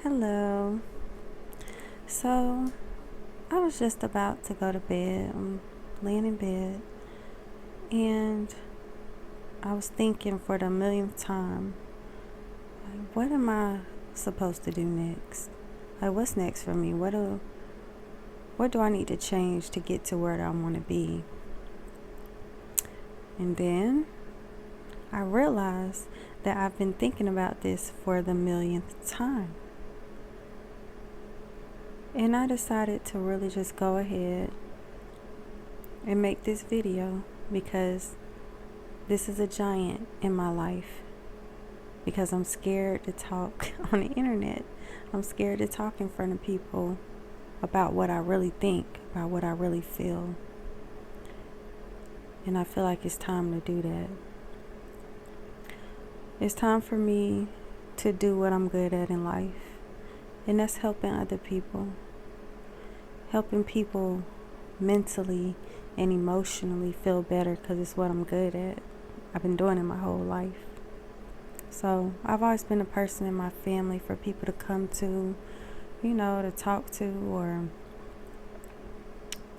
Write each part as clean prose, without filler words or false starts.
Hello. So, I was just about to go to bed. I'm laying in bed, and I was thinking for the millionth time, like, what am I supposed to do next? Like, what's next for me? What do I need to change to get to where I want to be? And then I realized that I've been thinking about this for the millionth time. And I decided to really just go ahead and make this video because this is a giant in my life. Because I'm scared to talk on the internet. I'm scared to talk in front of people about what I really think, about what I really feel. And I feel like it's time to do that. It's time for me to do what I'm good at in life. And that's helping other people. Helping people mentally and emotionally feel better because it's what I'm good at. I've been doing it my whole life. So I've always been a person in my family for people to come to, to talk to, or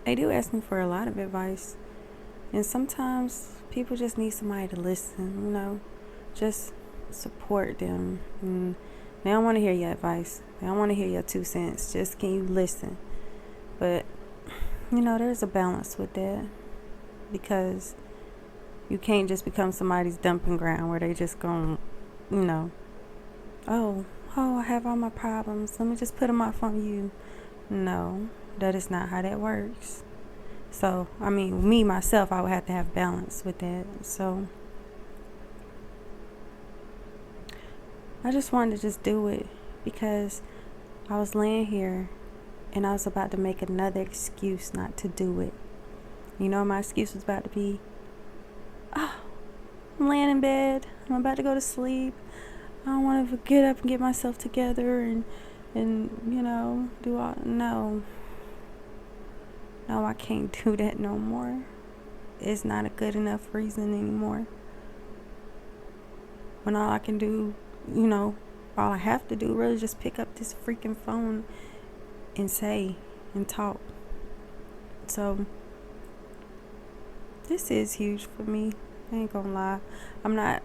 they do ask me for a lot of advice. And sometimes people just need somebody to listen, just support them. And they don't want to hear your advice. They don't want to hear your 2 cents. Just can you listen? But, there's a balance with that because you can't just become somebody's dumping ground where they just go, oh, I have all my problems. Let me just put them off on you. No, that is not how that works. So, me, myself, I would have to have balance with that. So, I just wanted to just do it because I was laying here and I was about to make another excuse not to do it. My excuse was about to be, I'm laying in bed. I'm about to go to sleep. I don't want to get up and get myself together and do all. No, I can't do that no more. It's not a good enough reason anymore. When all I can do, all I have to do really just pick up this freaking phone and say and talk. So this is huge for me. I ain't gonna lie. I'm not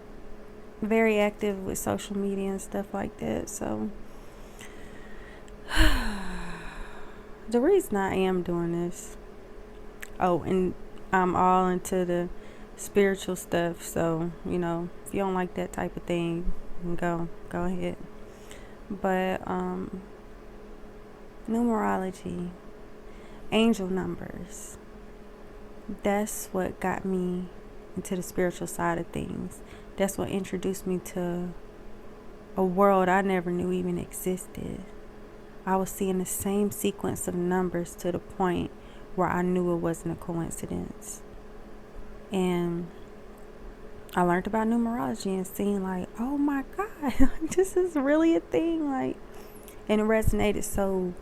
very active with social media and stuff like that. So the reason I am doing this, and I'm all into the spiritual stuff. So, if you don't like that type of thing, go ahead. But numerology, angel numbers, that's what got me into the spiritual side of things. That's what introduced me to a world I never knew even existed. I was seeing the same sequence of numbers to the point where I knew it wasn't a coincidence. And I learned about numerology and seeing like, oh my God, this is really a thing. And it resonated so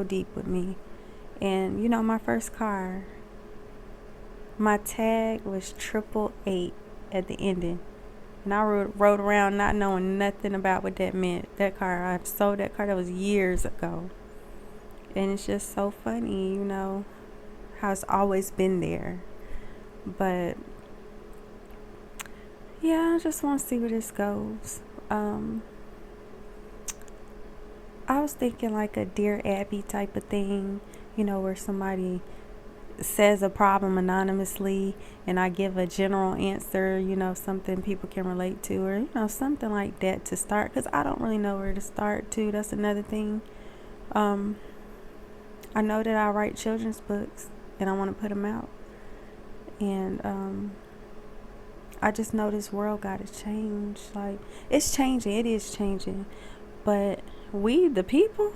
deep with me. And my first car, my tag was 888 at the ending. And I rode around not knowing nothing about what that meant. That car, I sold that car, that was years ago. And it's just so funny, how it's always been there. But yeah, I just want to see where this goes. I was thinking like a Dear Abby type of thing, where somebody says a problem anonymously and I give a general answer, something people can relate to, or something like that to start, because I don't really know where to start too. That's another thing. I know that I write children's books and I want to put them out, and I just know this world got to change. Like, it's changing, it is changing, but we the people,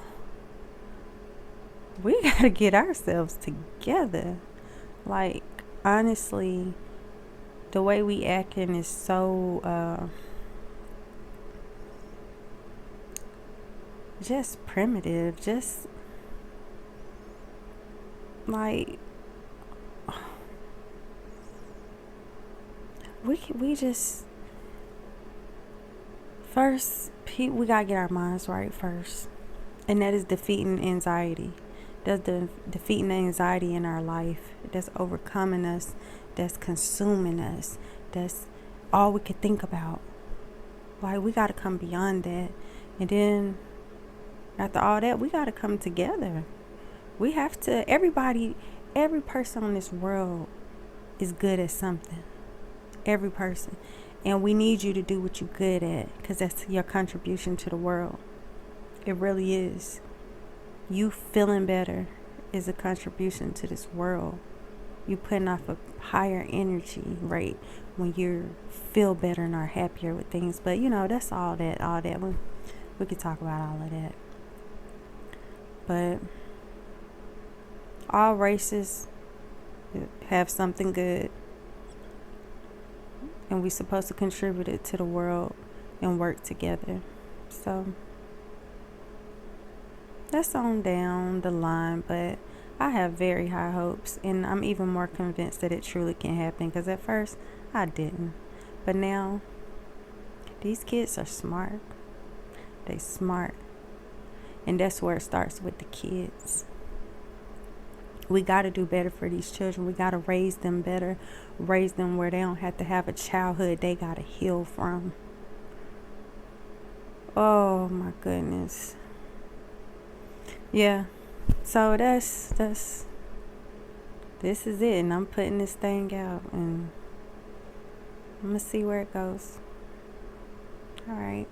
we gotta get ourselves together. Like, honestly, the way we acting is so just primitive. Just like we just first we gotta get our minds right first. And that is defeating anxiety. That's defeating the anxiety in our life. That's overcoming us. That's consuming us. That's all we could think about. Like, we got to come beyond that. And then after all that, we got to come together. We have to, every person on this world is good at something. Every person. And we need you to do what you're good at, because that's your contribution to the world. It really is. You feeling better is a contribution to this world. You putting off a higher energy rate when you feel better and are happier with things. But that's all that. We could talk about all of that. But all races have something good, and we're supposed to contribute it to the world and work together. So that's on down the line, but I have very high hopes, and I'm even more convinced that it truly can happen, because at first I didn't. But now these kids are smart. They smart. And that's where it starts, with the kids. We got to do better for these children. We got to raise them better. Raise them where they don't have to have a childhood they got to heal from. Oh my goodness. Yeah. So this is it. And I'm putting this thing out. And I'm going to see where it goes. All right.